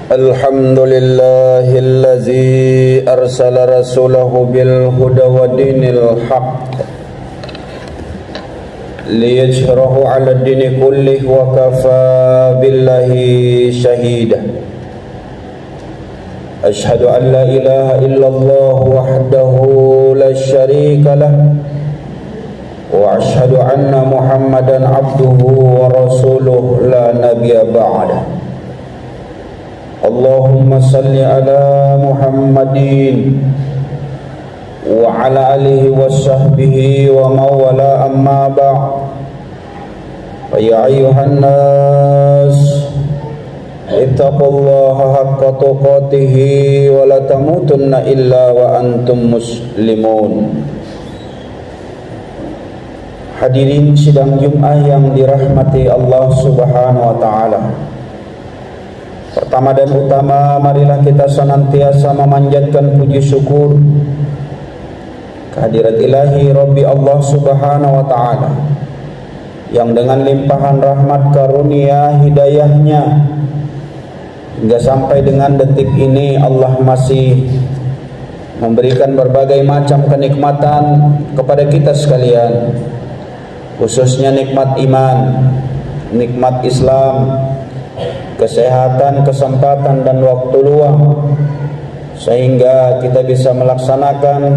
Alhamdulillahillazi arsala rasulahu bil huda wa dinil haqq liyajharahu 'ala dini kullih wa kafa billahi shahida. Ashhadu an la ilaha illallah wahdahu la syarika lah wa ashhadu anna Muhammadan abduhu wa rasuluh la nabiyya ba'dah. Allahumma salli ala Muhammadin wa ala alihi wa sahbihi wa mawala amma ba'd. Ya ayyuhan nas ittaqullaha haqqa tuqatih wa la tamutunna illa wa antum muslimun. Hadirin sidang Jumat yang dirahmati Allah Subhanahu wa taala. Pertama dan utama, marilah kita senantiasa memanjatkan puji syukur kehadirat ilahi Rabbi Allah Subhanahu wa ta'ala yang dengan limpahan rahmat karunia hidayahnya hingga sampai dengan detik ini Allah masih memberikan berbagai macam kenikmatan kepada kita sekalian, khususnya nikmat iman, nikmat Islam, kesehatan, kesempatan dan waktu luang, sehingga kita bisa melaksanakan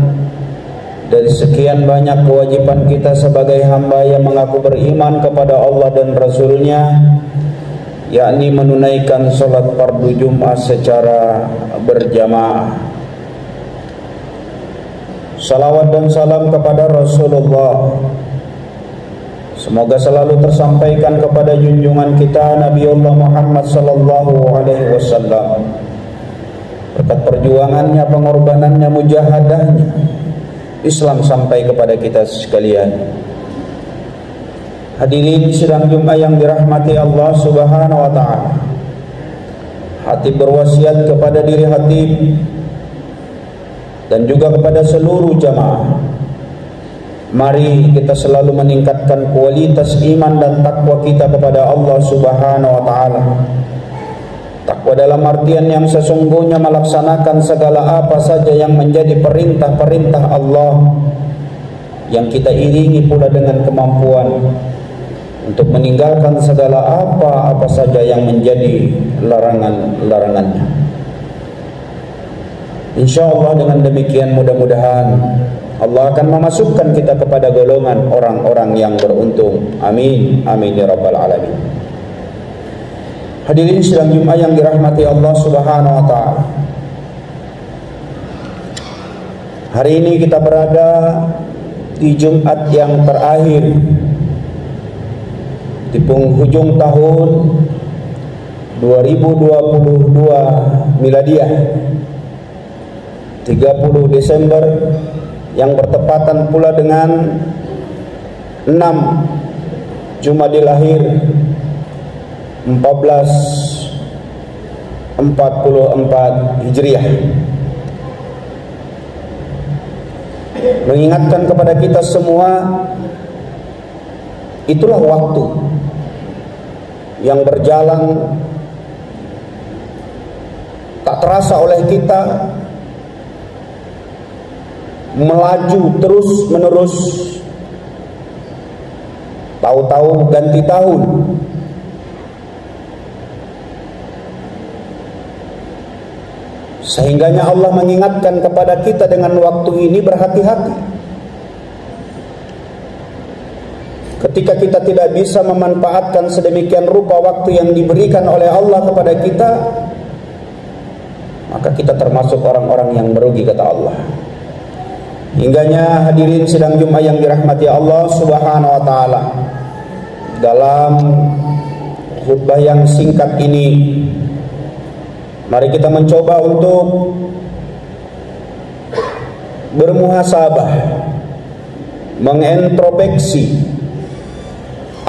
dari sekian banyak kewajiban kita sebagai hamba yang mengaku beriman kepada Allah dan Rasulnya, yakni menunaikan sholat fardu Jumat secara berjamaah. Salawat dan salam kepada Rasulullah, semoga selalu tersampaikan kepada junjungan kita Nabiullah Muhammad sallallahu alaihi wasallam. Berkat perjuangannya, pengorbanannya, mujahadahnya, Islam sampai kepada kita sekalian. Hadirin sidang Jumat yang dirahmati Allah Subhanahu wa taala. Hatib berwasiat kepada diri hatib dan juga kepada seluruh jamaah, mari kita selalu meningkatkan kualitas iman dan takwa kita kepada Allah Subhanahu wa taala. Takwa dalam artian yang sesungguhnya melaksanakan segala apa saja yang menjadi perintah-perintah Allah, yang kita iringi pula dengan kemampuan untuk meninggalkan segala apa saja yang menjadi larangan-larangannya. InsyaAllah dengan demikian mudah-mudahan Allah akan memasukkan kita kepada golongan orang-orang yang beruntung. Amin, amin ya rabbal alamin. Hadirin sidang Jumat yang dirahmati Allah Subhanahu wa taala. Hari ini kita berada di Jumat yang terakhir di penghujung tahun 2022 miladiah, 30 Desember yang bertepatan pula dengan 6 Jumadil Akhir 1444 Hijriah, mengingatkan kepada kita semua, itulah waktu yang berjalan tak terasa oleh kita, melaju terus menerus, tahu-tahu ganti tahun. Sehingganya Allah mengingatkan kepada kita dengan waktu ini berhati-hati. Ketika kita tidak bisa memanfaatkan sedemikian rupa waktu yang diberikan oleh Allah kepada kita, maka kita termasuk orang-orang yang merugi, kata Allah. Hingganya hadirin sidang Jumat yang dirahmati Allah Subhanahu wa taala, dalam khutbah yang singkat ini mari kita mencoba untuk bermuhasabah, mengintrospeksi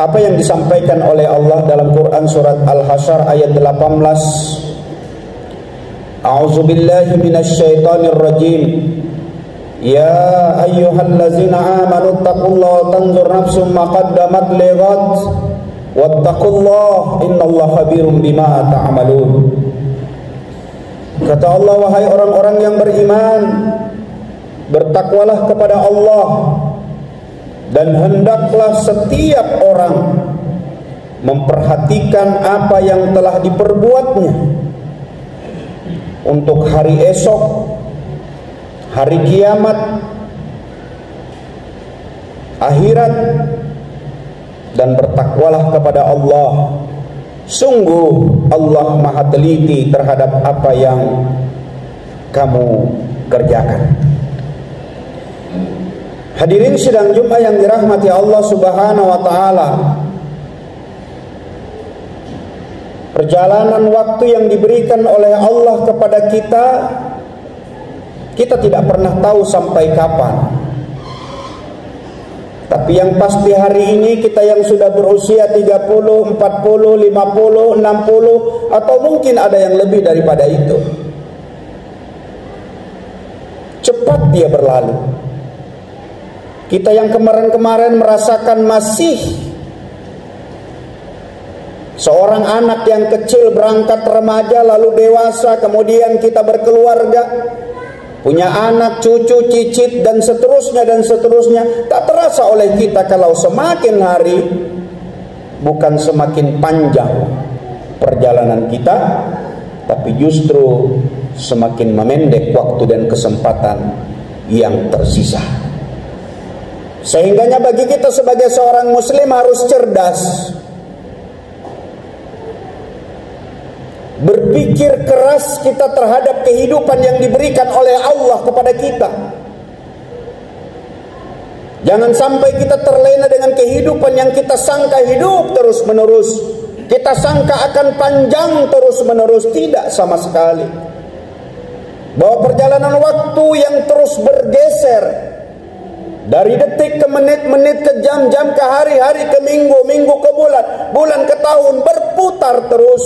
apa yang disampaikan oleh Allah dalam Quran surat Al-Hasyr ayat 18. A'udzubillahi minasyaitonir rajim. Ya ayyuhallazina amanu taqullaha tanzur nafsum ma qaddamat lighad wattaqullaha innallaha khabirum bima ta'malun. Kata Allah, wahai orang-orang yang beriman, bertakwalah kepada Allah, dan hendaklah setiap orang memperhatikan apa yang telah diperbuatnya untuk hari esok, hari kiamat, akhirat, dan bertakwalah kepada Allah. Sungguh Allah maha teliti terhadap apa yang kamu kerjakan. Hadirin sidang Jumat yang dirahmati Allah Subhanahu wa taala, perjalanan waktu yang diberikan oleh Allah kepada kita, kita tidak pernah tahu sampai kapan. Tapi yang pasti hari ini kita yang sudah berusia 30, 40, 50, 60, atau mungkin ada yang lebih daripada itu, cepat dia berlalu. Kita yang kemarin-kemarin merasakan masih seorang anak yang kecil berangkat remaja lalu dewasa, kemudian kita berkeluarga, punya anak, cucu, cicit, dan seterusnya, tak terasa oleh kita kalau semakin hari bukan semakin panjang perjalanan kita, tapi justru semakin memendek waktu dan kesempatan yang tersisa. Sehingganya bagi kita sebagai seorang muslim harus cerdas, berpikir keras kita terhadap kehidupan yang diberikan oleh Allah kepada kita. Jangan sampai kita terlena dengan kehidupan yang kita sangka hidup terus menerus, kita sangka akan panjang terus menerus. Tidak sama sekali. Bahwa perjalanan waktu yang terus bergeser dari detik ke menit-menit, ke jam-jam, ke hari-hari, ke minggu-minggu, ke bulan ke tahun, berputar terus.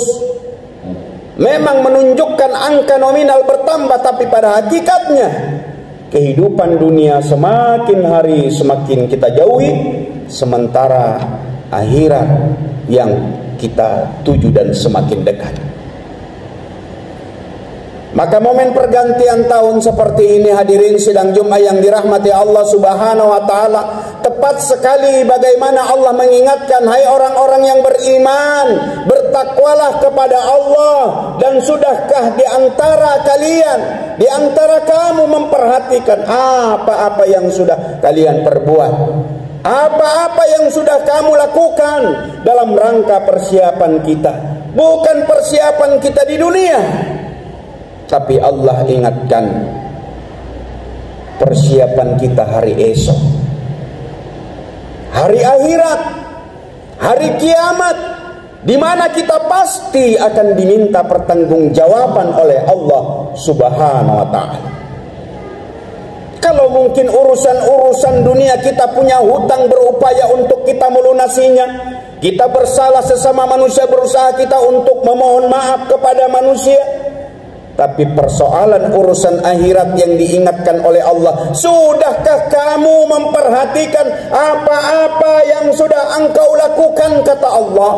Memang menunjukkan angka nominal bertambah, tapi pada hakikatnya kehidupan dunia semakin hari semakin kita jauhi, sementara akhirat yang kita tuju dan semakin dekat. Maka momen pergantian tahun seperti ini, hadirin sidang Jumat yang dirahmati Allah Subhanahu wa taala, tepat sekali bagaimana Allah mengingatkan, hai orang-orang yang beriman, bertakwalah kepada Allah, dan sudahkah di antara kalian, di antara kamu memperhatikan apa-apa yang sudah kalian perbuat, apa-apa yang sudah kamu lakukan dalam rangka persiapan kita, bukan persiapan kita di dunia, tapi Allah ingatkan persiapan kita hari esok, hari akhirat, hari kiamat, di mana kita pasti akan diminta pertanggungjawaban oleh Allah Subhanahu wa taala. Kalau mungkin urusan-urusan dunia kita punya hutang, berupaya untuk kita melunasinya, kita bersalah sesama manusia, berusaha kita untuk memohon maaf kepada manusia. Tapi persoalan urusan akhirat yang diingatkan oleh Allah, sudahkah kamu memperhatikan apa-apa yang sudah engkau lakukan, kata Allah.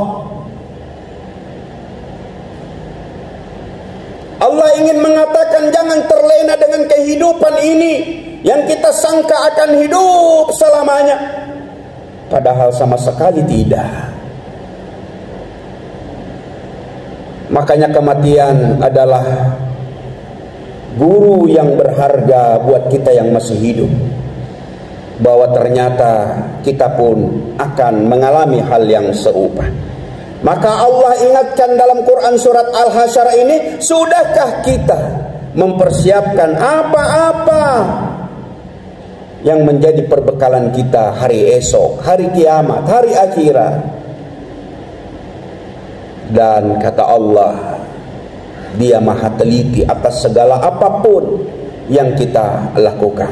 Allah ingin mengatakan jangan terlena dengan kehidupan ini yang kita sangka akan hidup selamanya, padahal sama sekali tidak. Makanya kematian adalah guru yang berharga buat kita yang masih hidup, bahwa ternyata kita pun akan mengalami hal yang serupa. Maka Allah ingatkan dalam Quran surat Al-Hasyr ini, sudahkah kita mempersiapkan apa-apa yang menjadi perbekalan kita hari esok, hari kiamat, hari akhirat. Dan kata Allah, Dia maha teliti atas segala apapun yang kita lakukan.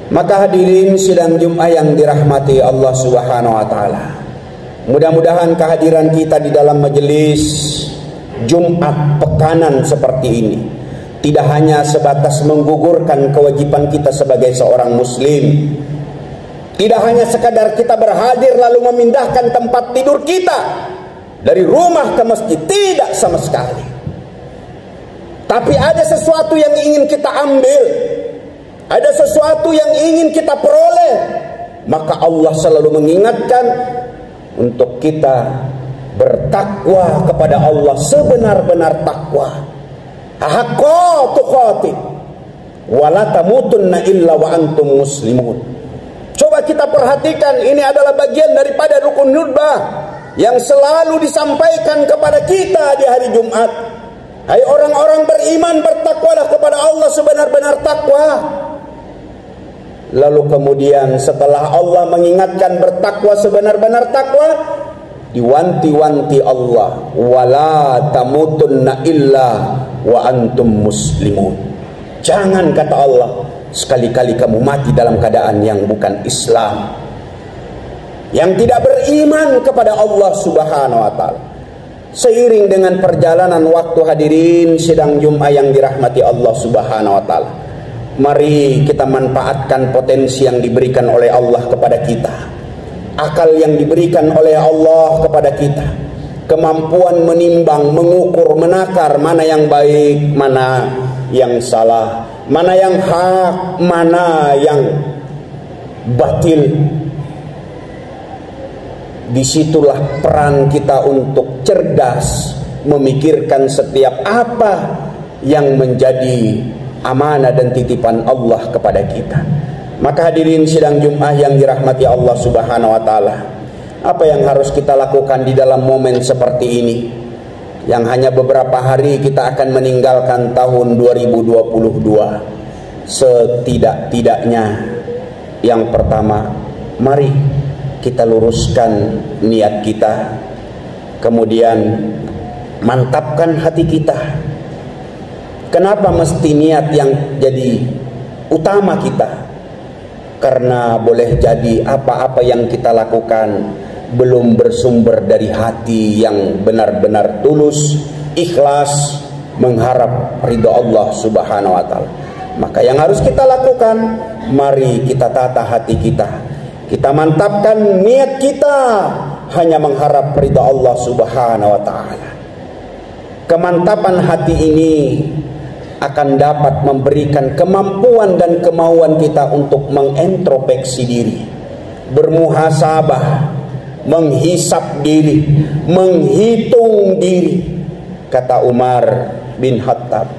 Maka hadirin sidang Jumat yang dirahmati Allah Subhanahu wa taala, mudah-mudahan kehadiran kita di dalam majelis Jumat pekanan seperti ini tidak hanya sebatas menggugurkan kewajiban kita sebagai seorang muslim, tidak hanya sekadar kita berhadir lalu memindahkan tempat tidur kita dari rumah ke masjid, tidak sama sekali. Tapi ada sesuatu yang ingin kita ambil, ada sesuatu yang ingin kita peroleh, maka Allah selalu mengingatkan untuk kita bertakwa kepada Allah sebenar-benar takwa. Haqqa tuqatih wa la tamutunna illa wa antum muslimun. Coba kita perhatikan, ini adalah bagian daripada rukun khutbah yang selalu disampaikan kepada kita di hari Jumat. Hai orang-orang beriman, bertakwalah kepada Allah sebenar-benar takwa. Lalu kemudian setelah Allah mengingatkan bertakwa sebenar-benar takwa, diwanti-wanti Allah, wala tamutunna illa wa antum muslimun. Jangan, kata Allah, sekali-kali kamu mati dalam keadaan yang bukan Islam, yang tidak beriman kepada Allah Subhanahu wa taala. Seiring dengan perjalanan waktu, hadirin sidang Jumat yang dirahmati Allah Subhanahu wa taala, mari kita manfaatkan potensi yang diberikan oleh Allah kepada kita, akal yang diberikan oleh Allah kepada kita, kemampuan menimbang, mengukur, menakar mana yang baik, mana yang salah, mana yang hak, mana yang batil. Disitulah peran kita untuk cerdas memikirkan setiap apa yang menjadi amanah dan titipan Allah kepada kita. Maka hadirin sidang Jumat yang dirahmati Allah Subhanahu wa taala, apa yang harus kita lakukan di dalam momen seperti ini, yang hanya beberapa hari kita akan meninggalkan tahun 2022? Setidak-tidaknya, yang pertama, mari kita luruskan niat kita, kemudian mantapkan hati kita. Kenapa mesti niat yang jadi utama kita? Karena boleh jadi apa-apa yang kita lakukan belum bersumber dari hati yang benar-benar tulus, ikhlas, mengharap ridha Allah Subhanahu wa taala. Maka yang harus kita lakukan, mari kita tata hati kita. Kita mantapkan niat kita hanya mengharap ridha Allah Subhanahu wa taala. Kemantapan hati ini akan dapat memberikan kemampuan dan kemauan kita untuk mengintrospeksi diri, bermuhasabah, menghisap diri, menghitung diri. Kata Umar bin Khattab,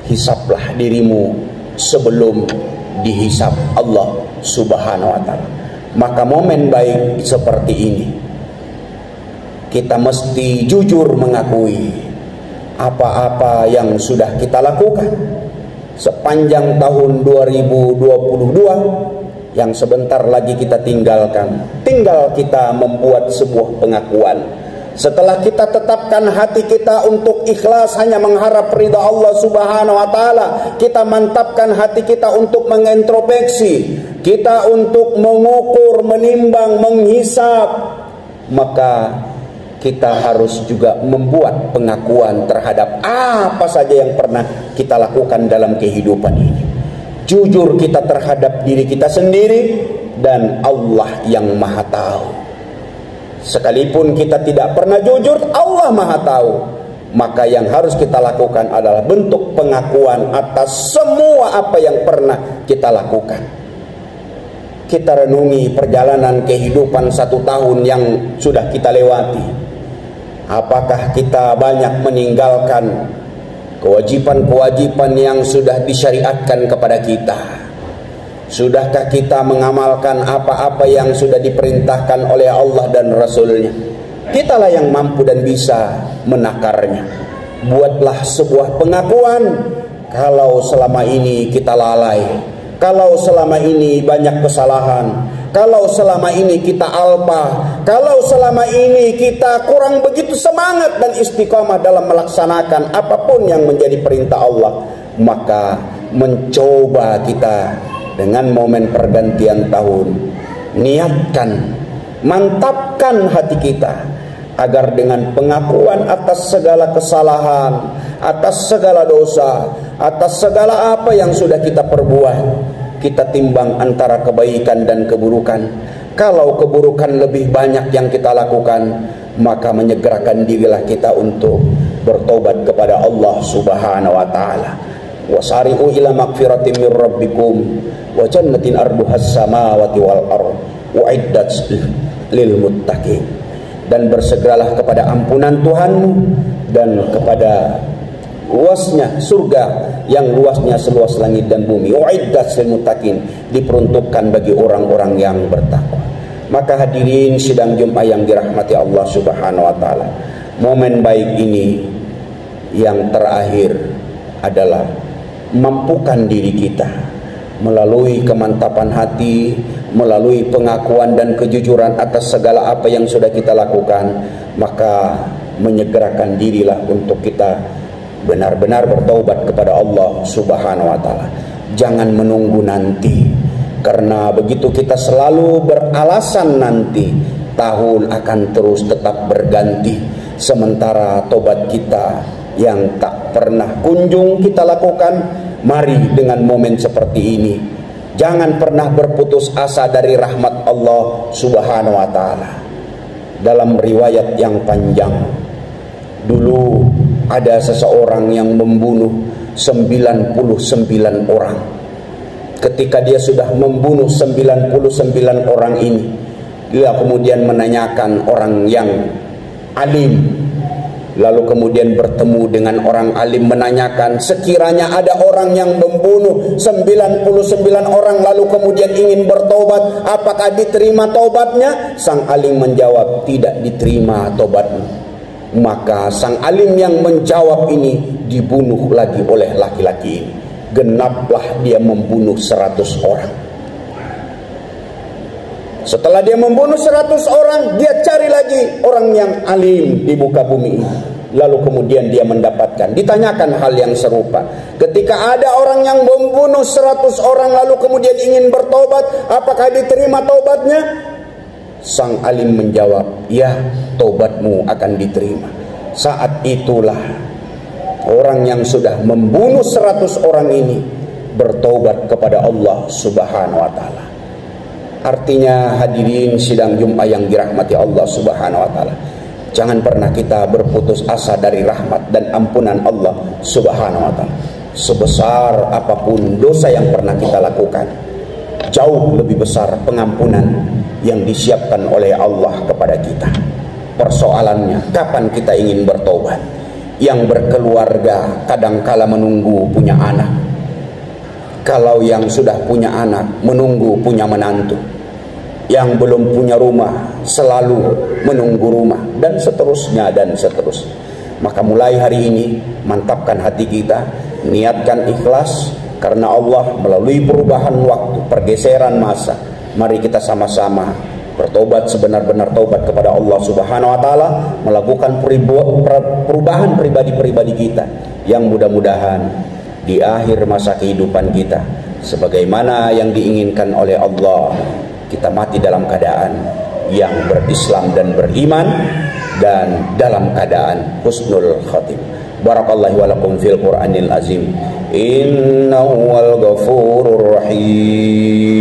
hisaplah dirimu sebelum dihisap Allah Subhanahu wa taala. Maka momen baik seperti ini, kita mesti jujur mengakui apa-apa yang sudah kita lakukan sepanjang tahun 2022 yang sebentar lagi kita tinggalkan. Tinggal kita membuat sebuah pengakuan. Setelah kita tetapkan hati kita untuk ikhlas hanya mengharap ridha Allah Subhanahu wa taala, kita mantapkan hati kita untuk mengintrospeksi, kita untuk mengukur, menimbang, menghisap, maka kita harus juga membuat pengakuan terhadap apa saja yang pernah kita lakukan dalam kehidupan ini. Jujur kita terhadap diri kita sendiri dan Allah yang Maha Tahu. Sekalipun kita tidak pernah jujur, Allah Maha Tahu. Maka yang harus kita lakukan adalah bentuk pengakuan atas semua apa yang pernah kita lakukan. Kita renungi perjalanan kehidupan 1 tahun yang sudah kita lewati. Apakah kita banyak meninggalkan kewajiban-kewajiban yang sudah disyariatkan kepada kita? Sudahkah kita mengamalkan apa-apa yang sudah diperintahkan oleh Allah dan Rasul-Nya? Kitalah yang mampu dan bisa menakarnya. Buatlah sebuah pengakuan kalau selama ini kita lalai, kalau selama ini banyak kesalahan, kalau selama ini kita alpa, kalau selama ini kita kurang begitu semangat dan istiqamah dalam melaksanakan apapun yang menjadi perintah Allah. Maka mencoba kita dengan momen pergantian tahun, niatkan, mantapkan hati kita agar dengan pengakuan atas segala kesalahan, atas segala dosa, atas segala apa yang sudah kita perbuat, kita timbang antara kebaikan dan keburukan. Kalau keburukan lebih banyak yang kita lakukan, maka menyegerakan dirilah kita untuk bertobat kepada Allah Subhanahu wa taala. Wasari'u ila magfiratin min rabbikum wa jannatin arduhas samawati wal ardh uiddat lil muttaqin. Dan bersegeralah kepada ampunan Tuhanmu dan kepada luasnya surga yang luasnya seluas langit dan bumi. Uiddat lil muttaqin, diperuntukkan bagi orang-orang yang bertakwa. Maka hadirin sidang Jumat yang dirahmati Allah Subhanahu wa taala, momen baik ini yang terakhir adalah mampukan diri kita melalui kemantapan hati, melalui pengakuan dan kejujuran atas segala apa yang sudah kita lakukan, maka menyegerakan dirilah untuk kita benar-benar bertaubat kepada Allah Subhanahu wa taala. Jangan menunggu nanti, karena begitu kita selalu beralasan nanti, tahun akan terus tetap berganti, sementara tobat kita yang tak pernah kunjung kita lakukan. Mari dengan momen seperti ini, jangan pernah berputus asa dari rahmat Allah Subhanahu wa taala. Dalam riwayat yang panjang, dulu ada seseorang yang membunuh 99 orang. Ketika dia sudah membunuh 99 orang ini, dia kemudian menanyakan orang yang alim, lalu kemudian bertemu dengan orang alim menanyakan, sekiranya ada orang yang membunuh 99 orang lalu kemudian ingin bertobat, apakah diterima tobatnya? Sang alim menjawab, tidak diterima tobatnya. Maka sang alim yang menjawab ini dibunuh lagi oleh laki-laki ini. Genaplah dia membunuh 100 orang. Setelah dia membunuh 100 orang, dia cari lagi orang yang alim di muka bumi ini. Lalu kemudian dia mendapatkan, ditanyakan hal yang serupa. Ketika ada orang yang membunuh 100 orang lalu kemudian ingin bertobat, apakah diterima tobatnya? Sang alim menjawab, ya, tobatmu akan diterima. Saat itulah orang yang sudah membunuh 100 orang ini bertobat kepada Allah Subhanahu wa taala. Artinya hadirin sidang Jumat yang dirahmati Allah Subhanahu wa taala, jangan pernah kita berputus asa dari rahmat dan ampunan Allah Subhanahu wa taala. Sebesar apapun dosa yang pernah kita lakukan, jauh lebih besar pengampunan yang disiapkan oleh Allah kepada kita. Persoalannya, kapan kita ingin bertobat? Yang berkeluarga kadangkala menunggu punya anak. Kalau yang sudah punya anak menunggu punya menantu. Yang belum punya rumah selalu menunggu rumah, dan seterusnya dan seterusnya. Maka mulai hari ini mantapkan hati kita, niatkan ikhlas karena Allah melalui perubahan waktu, pergeseran masa. Mari kita sama-sama bertobat sebenar-benar tobat kepada Allah Subhanahu wa taala, melakukan perubahan pribadi-pribadi kita yang mudah-mudahan di akhir masa kehidupan kita, sebagaimana yang diinginkan oleh Allah, kita mati dalam keadaan yang berislam dan beriman dan dalam keadaan husnul khatimah. Barakallahu wa lakum fil Qur'anil azim. Innahu wal ghafurur rahim.